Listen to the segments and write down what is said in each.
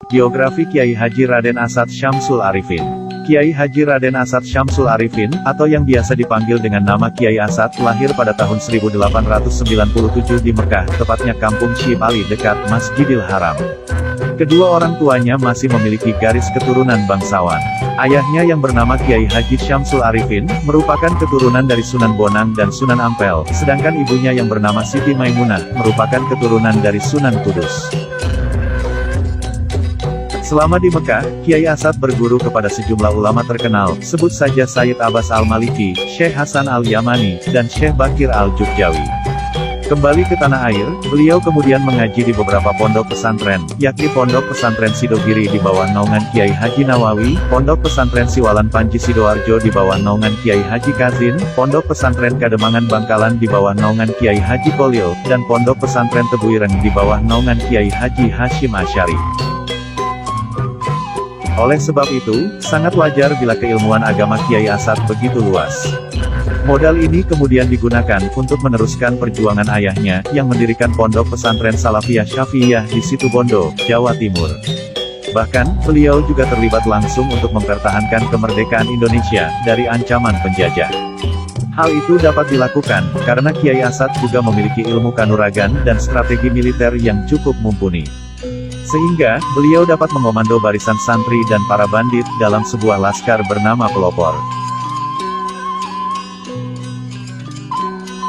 Biografi Kiai Haji Raden Asad Syamsul Arifin. Kiai Haji Raden Asad Syamsul Arifin, atau yang biasa dipanggil dengan nama Kiai Asad, lahir pada tahun 1897 di Mekah, tepatnya Kampung Syib Ali dekat Masjidil Haram. Kedua orang tuanya masih memiliki garis keturunan bangsawan. Ayahnya yang bernama Kiai Haji Syamsul Arifin, merupakan keturunan dari Sunan Bonang dan Sunan Ampel, sedangkan ibunya yang bernama Siti Maimunah, merupakan keturunan dari Sunan Kudus. Selama di Mekah, Kiai Asad berguru kepada sejumlah ulama terkenal, sebut saja Sayyid Abbas Al-Maliki, Syekh Hasan Al-Yamani, dan Syekh Bakir Al-Jukjawi. Kembali ke tanah air, beliau kemudian mengaji di beberapa pondok pesantren, yakni Pondok Pesantren Sidogiri di bawah naungan Kiai Haji Nawawi, Pondok Pesantren Siwalan Panji Sidoarjo di bawah naungan Kiai Haji Kazin, Pondok Pesantren Kademangan Bangkalan di bawah naungan Kiai Haji Kolil, dan Pondok Pesantren Tebuireng di bawah naungan Kiai Haji Hashim Asy'ari. Oleh sebab itu, sangat wajar bila keilmuan agama Kiai Asad begitu luas. Modal ini kemudian digunakan untuk meneruskan perjuangan ayahnya, yang mendirikan Pondok Pesantren Salafiyah Syafi'iyah di Situbondo, Jawa Timur. Bahkan, beliau juga terlibat langsung untuk mempertahankan kemerdekaan Indonesia dari ancaman penjajah. Hal itu dapat dilakukan, karena Kiai Asad juga memiliki ilmu kanuragan dan strategi militer yang cukup mumpuni. Sehingga, beliau dapat mengomando barisan santri dan para bandit dalam sebuah laskar bernama Pelopor.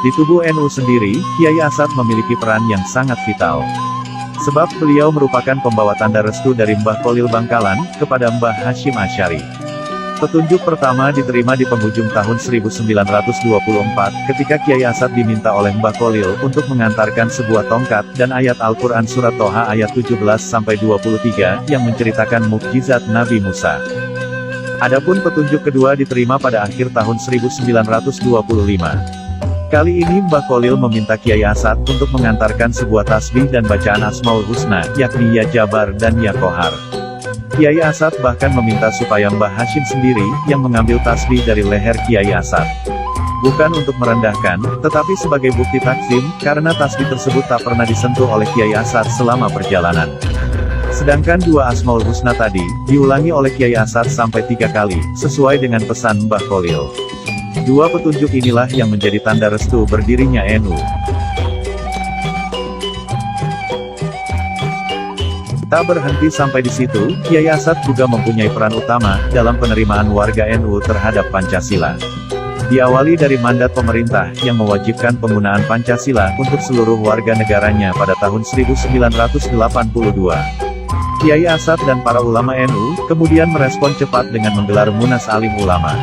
Di tubuh NU sendiri, Kiai Asad memiliki peran yang sangat vital. Sebab beliau merupakan pembawa tanda restu dari Mbah Kolil Bangkalan, kepada Mbah Hashim Asy'ari. Petunjuk pertama diterima di penghujung tahun 1924, ketika Kiai Asad diminta oleh Mbah Kolil untuk mengantarkan sebuah tongkat dan ayat Al-Quran Surat Toha ayat 17-23, yang menceritakan mukjizat Nabi Musa. Adapun petunjuk kedua diterima pada akhir tahun 1925. Kali ini Mbah Kolil meminta Kiai Asad untuk mengantarkan sebuah tasbih dan bacaan Asmaul Husna, yakni Ya Jabar dan Ya Qahar. Kiai Asad bahkan meminta supaya Mbah Hashim sendiri, yang mengambil tasbih dari leher Kiai Asad. Bukan untuk merendahkan, tetapi sebagai bukti takzim, karena tasbih tersebut tak pernah disentuh oleh Kiai Asad selama perjalanan. Sedangkan dua Asmaul Husna tadi, diulangi oleh Kiai Asad sampai 3 kali, sesuai dengan pesan Mbah Kolil. Dua petunjuk inilah yang menjadi tanda restu berdirinya NU. Tak berhenti sampai di situ, Kiai Asad juga mempunyai peran utama dalam penerimaan warga NU terhadap Pancasila. Diawali dari mandat pemerintah yang mewajibkan penggunaan Pancasila untuk seluruh warga negaranya pada tahun 1982. Kiai Asad dan para ulama NU kemudian merespon cepat dengan menggelar Munas Alim Ulama.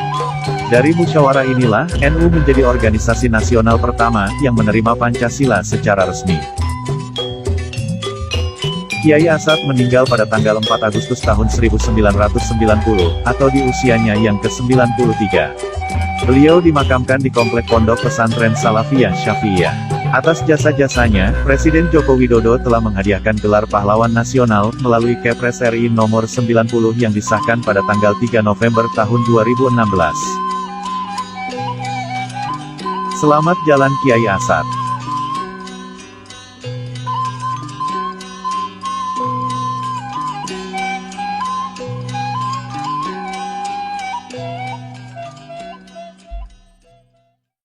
Dari musyawarah inilah, NU menjadi organisasi nasional pertama yang menerima Pancasila secara resmi. Kiai Asad meninggal pada tanggal 4 Agustus tahun 1990, atau di usianya yang ke-93. Beliau dimakamkan di Komplek Pondok Pesantren Salafiyah Syafi'iyah. Atas jasa-jasanya, Presiden Joko Widodo telah menghadiahkan gelar Pahlawan Nasional, melalui Kepres RI nomor 90 yang disahkan pada tanggal 3 November tahun 2016. Selamat jalan Kiai Asad.